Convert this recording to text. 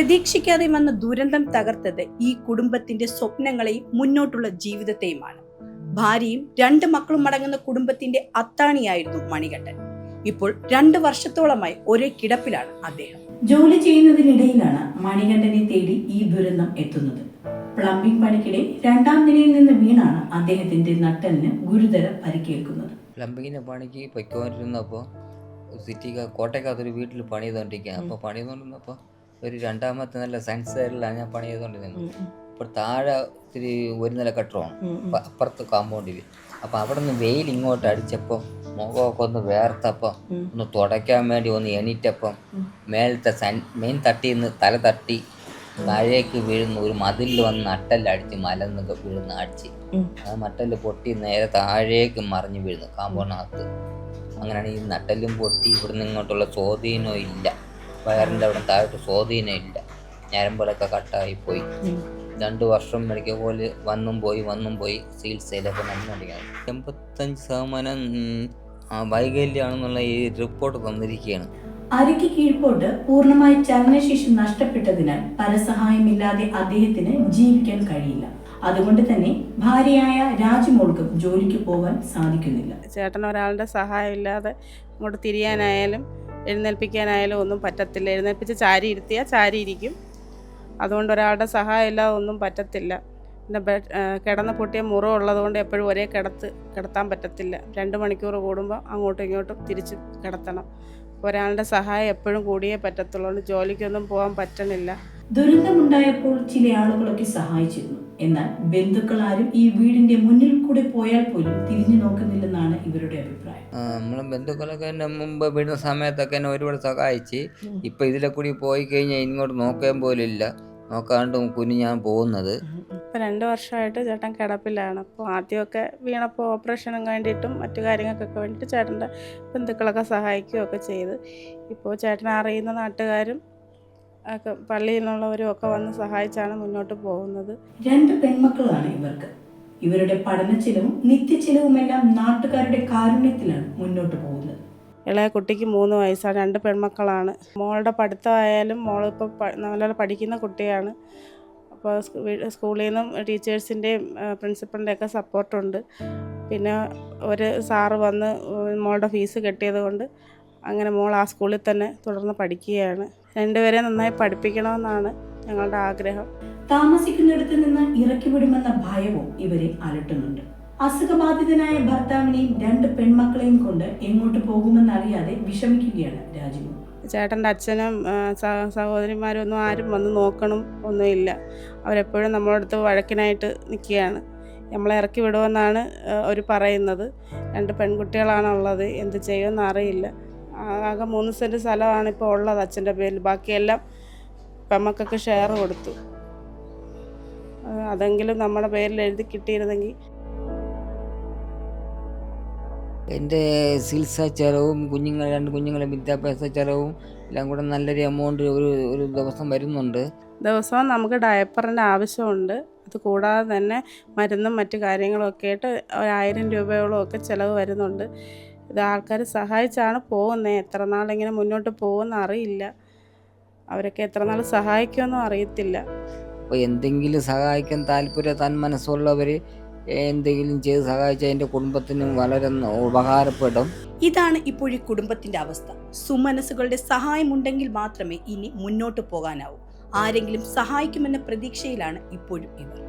പ്രതീക്ഷിക്കാതെ വന്ന ദുരന്തം തകർത്തത് ഈ കുടുംബത്തിന്റെ സ്വപ്നങ്ങളെയും മുന്നോട്ടുള്ള ജീവിതത്തെയുമാണ്. ഭാര്യയും 2 മക്കളും അടങ്ങുന്ന കുടുംബത്തിന്റെ അത്താണിയായിരുന്നു മണികണ്ഠൻ. ഇപ്പോൾ 2 വർഷത്തോളമായി ഒരേ കിടപ്പിലാണ് അദ്ദേഹം. ജോലി ചെയ്യുന്നതിനിടയിലാണ് മണികണ്ഠനെ തേടി ഈ ദുരന്തം എത്തുന്നത്. പ്ലംബിംഗ് പണിക്കിടെ 2ാം നിലയിൽ നിന്ന് വീണാണ് അദ്ദേഹത്തിന്റെ നട്ടെല്ലിന് ഗുരുതര പരിക്കേൽക്കുന്നത്. പ്ലംബിങ്ങിന്റെ പണിക്ക് പൊയ്ക്കൊണ്ടിരുന്നപ്പോൾ കോട്ടയക്കകത്തൊരു വീട്ടിൽ പണി ചെയ്തുകൊണ്ടിരിക്കുകയാണ്. അപ്പോൾ പണി ചെയ്തുകൊണ്ടിരുന്നപ്പോൾ ഒരു 2ാമത്തെ നല്ല സയൻസ് സൈഡിലാണ് ഞാൻ പണി ചെയ്തുകൊണ്ടിരുന്നത്. അപ്പോൾ താഴെ ഇത്തിരി ഒരു നില കെട്ടമാണ്, അപ്പുറത്ത് കോമ്പൗണ്ടിൽ. അപ്പോൾ അവിടെ നിന്ന് വെയിൽ ഇങ്ങോട്ട് അടിച്ചപ്പോൾ മുഖമൊക്കെ ഒന്ന് വേർത്തപ്പം ഒന്ന് തുടയ്ക്കാൻ വേണ്ടി ഒന്ന് എണീറ്റപ്പം മേലത്തെ മെയിൻ തട്ടിയിൽ നിന്ന് തല തട്ടി താഴേക്ക് വീഴുന്ന ഒരു മതിലിൽ വന്ന് നട്ടെല്ലടിച്ച് മലന്നൊക്കെ വീഴുന്ന അടിച്ച് ആ നട്ടെല്ല് പൊട്ടി നേരെ താഴേക്ക് മറിഞ്ഞ് വീഴുന്നു കാമ്പൗണ്ടിനകത്ത്. അങ്ങനെയാണ് ഈ നട്ടെല്ലും പൊട്ടി. ഇവിടുന്ന് ഇങ്ങോട്ടുള്ള സ്വാധീനം ഇല്ല, വയറിൻ്റെ അവിടെ താഴോട്ട് സ്വാധീനം ഇല്ല, ഞരമ്പുകളൊക്കെ കട്ടായി പോയി. 2 വർഷം മെഡിക്കൽ കോളേജ് വന്നും പോയി ചികിത്സയിലൊക്കെ നടന്നുകൊണ്ടിരിക്കുന്നത്. 85% വൈകല്യമാണെന്നുള്ള ഈ റിപ്പോർട്ട് തന്നിരിക്കുകയാണ്. അരയ്ക്ക് കീഴ്പോട്ട് പൂർണ്ണമായി ചലനശേഷി നഷ്ടപ്പെട്ടതിനാൽ പരസഹായമില്ലാതെ അദ്ദേഹത്തിന് ജീവിക്കാൻ കഴിയില്ല. അതുകൊണ്ട് തന്നെ ഭാര്യയായ രാജുമോൾക്കും ജോലിക്ക് പോകാൻ സാധിക്കുന്നില്ല. ചേട്ടൻ ഒരാളുടെ സഹായം ഇല്ലാതെ അങ്ങോട്ട് തിരിയാനായാലും എഴുന്നേൽപ്പിക്കാനായാലും ഒന്നും പറ്റത്തില്ല. എഴുന്നേൽപ്പിച്ച് ചാരി ഇരുത്തിയാൽ ചാരി ഇരിക്കും. അതുകൊണ്ട് ഒരാളുടെ സഹായം ഇല്ലാതെ ഒന്നും പറ്റത്തില്ല. പിന്നെ കിടന്ന് പൊട്ടിയ മുറിവ് ഉള്ളതുകൊണ്ട് എപ്പോഴും ഒരേ കിടത്താൻ പറ്റത്തില്ല. 2 മണിക്കൂർ കൂടുമ്പോൾ അങ്ങോട്ടും ഇങ്ങോട്ടും തിരിച്ച് കിടത്തണം. ഒരാളുടെ സഹായം എപ്പോഴും കൂടിയേ പറ്റത്തുള്ളൂ. ജോലിക്കൊന്നും പോകാൻ പറ്റണില്ല. ദുരന്തമുണ്ടായപ്പോൾ ചില ആളുകളൊക്കെ സഹായിച്ചിരുന്നു. എന്നാൽ ബന്ധുക്കൾ ആരും ഈ വീടിന്റെ മുന്നിൽ കൂടെ പോയാൽ പോലും തിരിഞ്ഞു നോക്കുന്നില്ലെന്നാണ് ഇവരുടെ അഭിപ്രായം. നമ്മളെ ബന്ധുക്കളൊക്കെ എന്നെ മുമ്പ് വീഴുന്ന സമയത്തൊക്കെ എന്നെ ഒരുപാട് സഹായിച്ച്. ഇപ്പം ഇതിലെ കൂടി പോയി കഴിഞ്ഞാൽ ഇങ്ങോട്ട് നോക്കാൻ പോലും ഇല്ല, നോക്കാണ്ട് കുഞ്ഞ് ഞാൻ പോകുന്നത്. ഇപ്പം 2 വർഷമായിട്ട് ചേട്ടൻ കിടപ്പിലാണ്. അപ്പോൾ ആദ്യമൊക്കെ വീണപ്പോൾ ഓപ്പറേഷനും വേണ്ടിയിട്ടും മറ്റു കാര്യങ്ങൾക്കൊക്കെ വേണ്ടിയിട്ട് ചേട്ടൻ്റെ ബന്ധുക്കളൊക്കെ സഹായിക്കുകയൊക്കെ ചെയ്ത്. ഇപ്പോൾ ചേട്ടനെ അറിയുന്ന നാട്ടുകാരും ഒക്കെ പള്ളിയിൽ നിന്നുള്ളവരും ഒക്കെ വന്ന് സഹായിച്ചാണ് മുന്നോട്ട് പോകുന്നത്. 2 പെൺമക്കളാണ് ഇവർക്ക്. ഇവരുടെ പഠന ചെലവും നിത്യച്ചെലവുമെല്ലാം നാട്ടുകാരുടെ കാരുണ്യത്തിലാണ് മുന്നോട്ട് പോകുന്നത്. ഇളയ കുട്ടിക്ക് 3 വയസ്സാണ്. 2 പെൺമക്കളാണ്. മോളുടെ പഠിത്തമായാലും മോളിപ്പോൾ നല്ല പഠിക്കുന്ന കുട്ടിയാണ്. അപ്പോൾ സ്കൂളിൽ നിന്നും ടീച്ചേഴ്സിൻ്റെയും പ്രിൻസിപ്പളിൻ്റെയൊക്കെ സപ്പോർട്ടുണ്ട്. പിന്നെ ഒരു സാറ് വന്ന് മോളുടെ ഫീസ് കെട്ടിയത് കൊണ്ട് അങ്ങനെ മോൾ ആ സ്കൂളിൽ തന്നെ തുടർന്ന് പഠിക്കുകയാണ്. 2 പേരെ നന്നായി പഠിപ്പിക്കണമെന്നാണ് ഞങ്ങളുടെ ആഗ്രഹം. താമസിക്കുന്നിടത്ത് നിന്ന് ഇറക്കി വിടുമെന്ന ഭയവും ഇവരെ അലട്ടുന്നുണ്ട്. അസുഖബാധിതനായ ഭർത്താവിനെയും 2 പെൺമക്കളെയും കൊണ്ട് എങ്ങോട്ട് പോകുമെന്നറിയാതെ വിഷമിക്കുകയാണ് രാജു. ചേട്ടൻ്റെ അച്ഛനും സഹോദരിമാരും ഒന്നും ആരും വന്ന് നോക്കണം ഒന്നുമില്ല. അവരെപ്പോഴും നമ്മളെ അടുത്ത് വഴക്കിനായിട്ട് നിൽക്കുകയാണ്. നമ്മളെ ഇറക്കി വിടുമെന്നാണ് അവർ പറയുന്നത്. 2 പെൺകുട്ടികളാണുള്ളത്, എന്ത് ചെയ്യുമെന്ന് അറിയില്ല. ആകെ 3 സെൻറ്റ് സ്ഥലമാണ് ഇപ്പോൾ ഉള്ളത് അച്ഛൻ്റെ പേരിൽ. ബാക്കിയെല്ലാം പെമ്മക്കൊക്കെ ഷെയർ കൊടുത്തു. അതെങ്കിലും നമ്മുടെ പേരിൽ എഴുതി കിട്ടിയിരുന്നെങ്കിൽ. എൻ്റെ ചികിത്സാ ചെലവും 2 കുഞ്ഞുങ്ങളെ വിദ്യാഭ്യാസ ചെലവും എല്ലാം കൂടെ നല്ലൊരു എമൗണ്ട് ഒരു ദിവസം വരുന്നുണ്ട്. ദിവസവും നമുക്ക് ഡയപ്പറിൻ്റെ ആവശ്യമുണ്ട്. അത് കൂടാതെ തന്നെ മരുന്നും മറ്റു കാര്യങ്ങളൊക്കെ ആയിട്ട് 1000 രൂപയോളം ഒക്കെ ചിലവ് വരുന്നുണ്ട്. ഇത് ആൾക്കാർ സഹായിച്ചാണ് പോകുന്നത്. എത്ര നാളിങ്ങനെ മുന്നോട്ട് പോകുമെന്ന് അറിയില്ല. അവരൊക്കെ എത്ര നാൾ സഹായിക്കുമെന്നും അറിയത്തില്ല. അപ്പോൾ എന്തെങ്കിലും സഹായിക്കാൻ താൻ മനസ്സുള്ളവർ എന്തെങ്കിലും ചെയ്ത് സഹായിച്ചാൽ എൻ്റെ കുടുംബത്തിനും വളരെ ഉപകാരപ്പെടും. ഇതാണ് ഇപ്പോഴീ കുടുംബത്തിന്റെ അവസ്ഥ. സുമനസ്സുകളുടെ സഹായമുണ്ടെങ്കിൽ മാത്രമേ ഇനി മുന്നോട്ട് പോകാനാവൂ. ആരെങ്കിലും സഹായിക്കുമെന്ന പ്രതീക്ഷയിലാണ് ഇപ്പോഴും ഇവർ.